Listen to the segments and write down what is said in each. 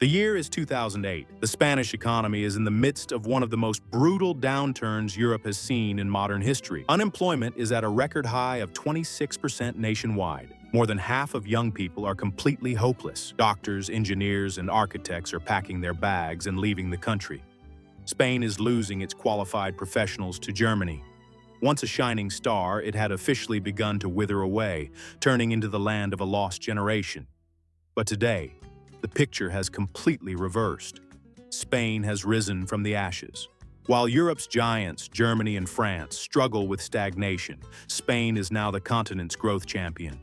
The year is 2008. The Spanish economy is in the midst of one of the most brutal downturns Europe has seen in modern history. Unemployment is at a record high of 26% nationwide. More than half of young people are completely hopeless. Doctors, engineers, and architects are packing their bags and leaving the country. Spain is losing its qualified professionals to Germany. Once a shining star, it had officially begun to wither away, turning into the land of a lost generation. But today, the picture has completely reversed. Spain has risen from the ashes. While Europe's giants, Germany and France, struggle with stagnation, Spain is now the continent's growth champion.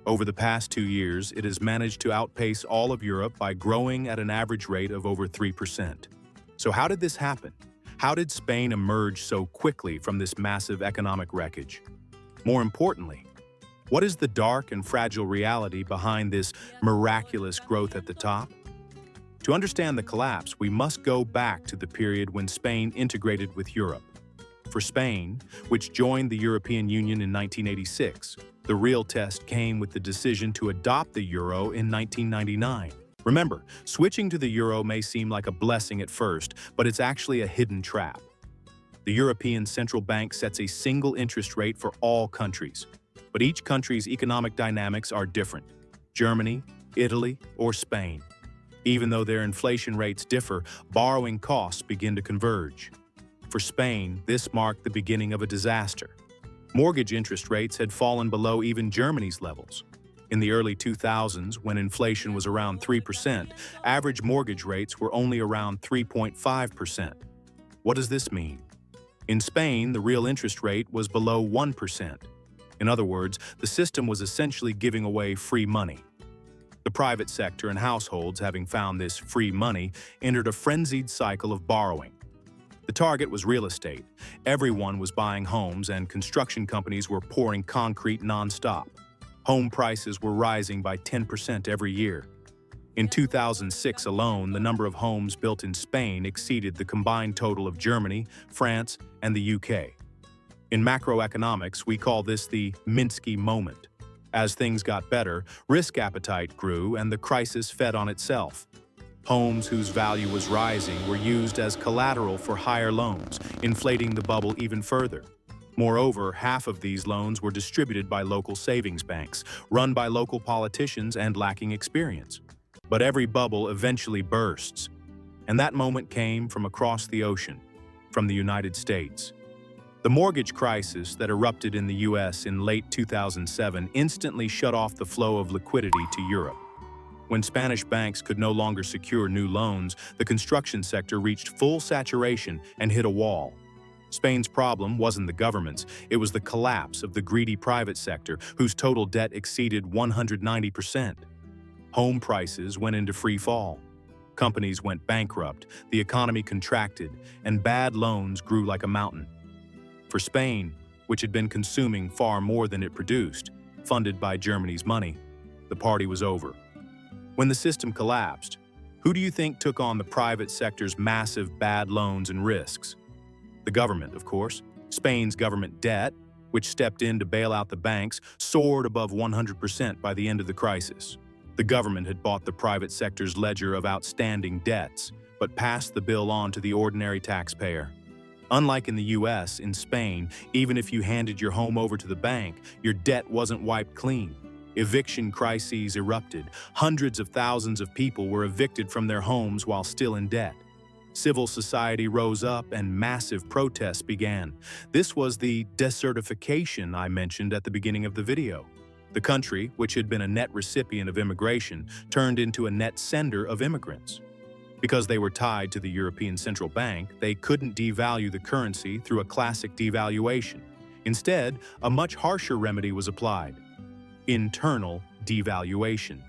Over the past 2 years, it has managed to outpace all of Europe by growing at an average rate of over 3%. So how did this happen? How did Spain emerge so quickly from this massive economic wreckage? More importantly, what is the dark and fragile reality behind this miraculous growth at the top? To understand the collapse, we must go back to the period when Spain integrated with Europe. For Spain, which joined the European Union in 1986, the real test came with the decision to adopt the euro in 1999. Remember, switching to the euro may seem like a blessing at first, but it's actually a hidden trap. The European Central Bank sets a single interest rate for all countries. But each country's economic dynamics are different: Germany, Italy, or Spain. Even though their inflation rates differ, borrowing costs begin to converge. For Spain, this marked the beginning of a disaster. Mortgage interest rates had fallen below even Germany's levels. In the early 2000s, when inflation was around 3%, average mortgage rates were only around 3.5%. What does this mean? In Spain, the real interest rate was below 1%. In other words, the system was essentially giving away free money. The private sector and households, having found this free money, entered a frenzied cycle of borrowing. The target was real estate. Everyone was buying homes, and construction companies were pouring concrete nonstop. Home prices were rising by 10% every year. In 2006 alone, the number of homes built in Spain exceeded the combined total of Germany, France, and the UK. In macroeconomics, we call this the Minsky moment. As things got better, risk appetite grew and the crisis fed on itself. Homes whose value was rising were used as collateral for higher loans, inflating the bubble even further. Moreover, half of these loans were distributed by local savings banks, run by local politicians and lacking experience. But every bubble eventually bursts. And that moment came from across the ocean, from the United States. The mortgage crisis that erupted in the US in late 2007 instantly shut off the flow of liquidity to Europe. When Spanish banks could no longer secure new loans, the construction sector reached full saturation and hit a wall. Spain's problem wasn't the government's, it was the collapse of the greedy private sector, whose total debt exceeded 190%. Home prices went into free fall. Companies went bankrupt, the economy contracted, and bad loans grew like a mountain. For Spain, which had been consuming far more than it produced, funded by Germany's money, the party was over. When the system collapsed, who do you think took on the private sector's massive bad loans and risks? The government, of course. Spain's government debt, which stepped in to bail out the banks, soared above 100% by the end of the crisis. The government had bought the private sector's ledger of outstanding debts, but passed the bill on to the ordinary taxpayer. Unlike in the US, in Spain, even if you handed your home over to the bank, your debt wasn't wiped clean. Eviction crises erupted. Hundreds of thousands of people were evicted from their homes while still in debt. Civil society rose up and massive protests began. This was the desertification I mentioned at the beginning of the video. The country, which had been a net recipient of immigration, turned into a net sender of immigrants. Because they were tied to the European Central Bank, they couldn't devalue the currency through a classic devaluation. Instead, a much harsher remedy was applied: internal devaluation.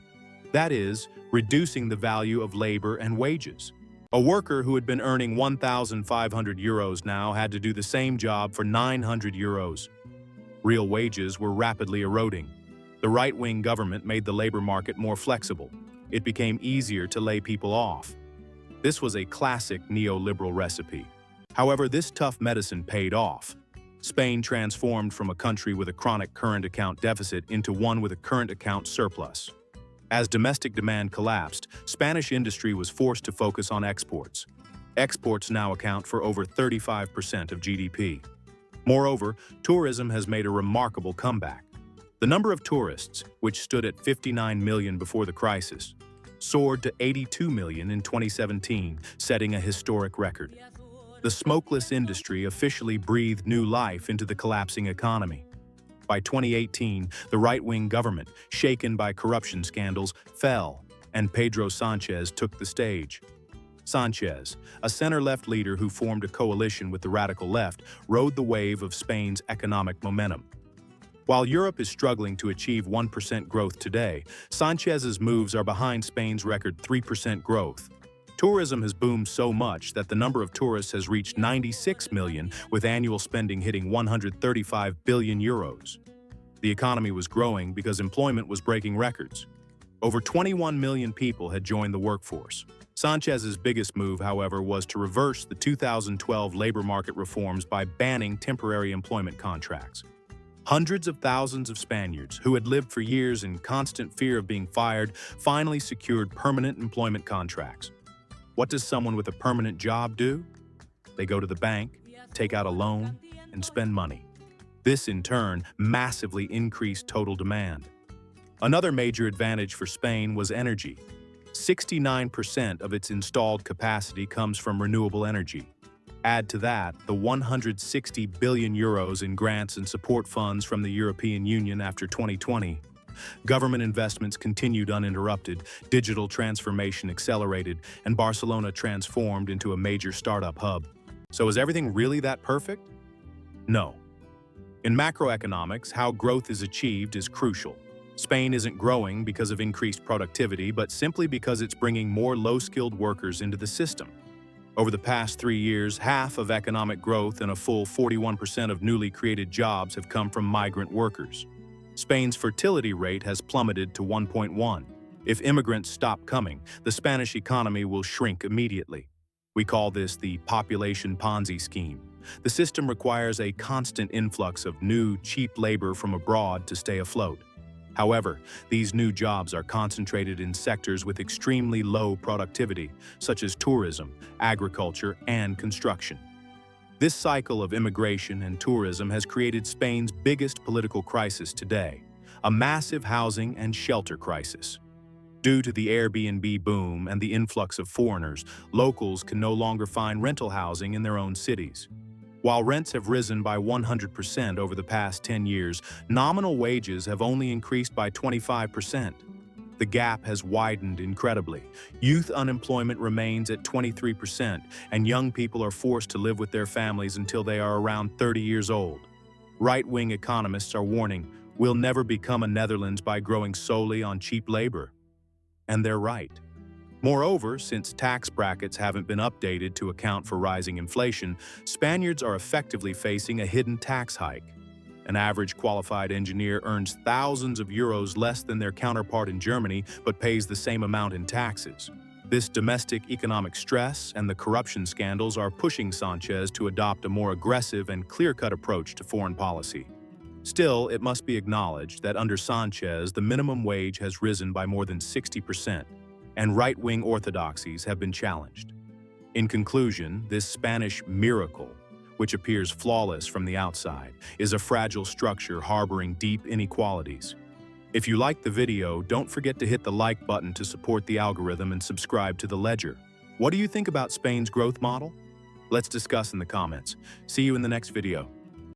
That is, reducing the value of labor and wages. A worker who had been earning 1,500 euros now had to do the same job for 900 euros. Real wages were rapidly eroding. The right-wing government made the labor market more flexible. It became easier to lay people off. This was a classic neoliberal recipe. However, this tough medicine paid off. Spain transformed from a country with a chronic current account deficit into one with a current account surplus. As domestic demand collapsed, Spanish industry was forced to focus on exports. Exports now account for over 35% of GDP. Moreover, tourism has made a remarkable comeback. The number of tourists, which stood at 59 million before the crisis, soared to 82 million in 2017, setting a historic record. The smokeless industry officially breathed new life into the collapsing economy. By 2018, the right-wing government, shaken by corruption scandals, fell, and Pedro Sanchez took the stage. Sanchez, a center-left leader who formed a coalition with the radical left, rode the wave of Spain's economic momentum. While Europe is struggling to achieve 1% growth today, Sanchez's moves are behind Spain's record 3% growth. Tourism has boomed so much that the number of tourists has reached 96 million, with annual spending hitting 135 billion euros. The economy was growing because employment was breaking records. Over 21 million people had joined the workforce. Sanchez's biggest move, however, was to reverse the 2012 labor market reforms by banning temporary employment contracts. Hundreds of thousands of Spaniards, who had lived for years in constant fear of being fired, finally secured permanent employment contracts. What does someone with a permanent job do? They go to the bank, take out a loan, and spend money. This, in turn, massively increased total demand. Another major advantage for Spain was energy. 69% of its installed capacity comes from renewable energy. Add to that the 160 billion euros in grants and support funds from the European Union after 2020. Government investments continued uninterrupted, digital transformation accelerated, and Barcelona transformed into a major startup hub. So is everything really that perfect? No. In macroeconomics, how growth is achieved is crucial. Spain isn't growing because of increased productivity, but simply because it's bringing more low-skilled workers into the system. Over the past 3 years, half of economic growth and a full 41% of newly created jobs have come from migrant workers. Spain's fertility rate has plummeted to 1.1. If immigrants stop coming, the Spanish economy will shrink immediately. We call this the population Ponzi scheme. The system requires a constant influx of new, cheap labor from abroad to stay afloat. However, these new jobs are concentrated in sectors with extremely low productivity, such as tourism, agriculture, and construction. This cycle of immigration and tourism has created Spain's biggest political crisis today, a massive housing and shelter crisis. Due to the Airbnb boom and the influx of foreigners, locals can no longer find rental housing in their own cities. While rents have risen by 100% over the past 10 years, nominal wages have only increased by 25%. The gap has widened incredibly. Youth unemployment remains at 23%, and young people are forced to live with their families until they are around 30 years old. Right-wing economists are warning, we'll never become a Netherlands by growing solely on cheap labor. And they're right. Moreover, since tax brackets haven't been updated to account for rising inflation, Spaniards are effectively facing a hidden tax hike. An average qualified engineer earns thousands of euros less than their counterpart in Germany, but pays the same amount in taxes. This domestic economic stress and the corruption scandals are pushing Sanchez to adopt a more aggressive and clear-cut approach to foreign policy. Still, it must be acknowledged that under Sanchez, the minimum wage has risen by more than 60%, and right-wing orthodoxies have been challenged. In conclusion, this Spanish miracle, which appears flawless from the outside, is a fragile structure harboring deep inequalities. If you liked the video, don't forget to hit the like button to support the algorithm and subscribe to The Ledger. What do you think about Spain's growth model? Let's discuss in the comments. See you in the next video.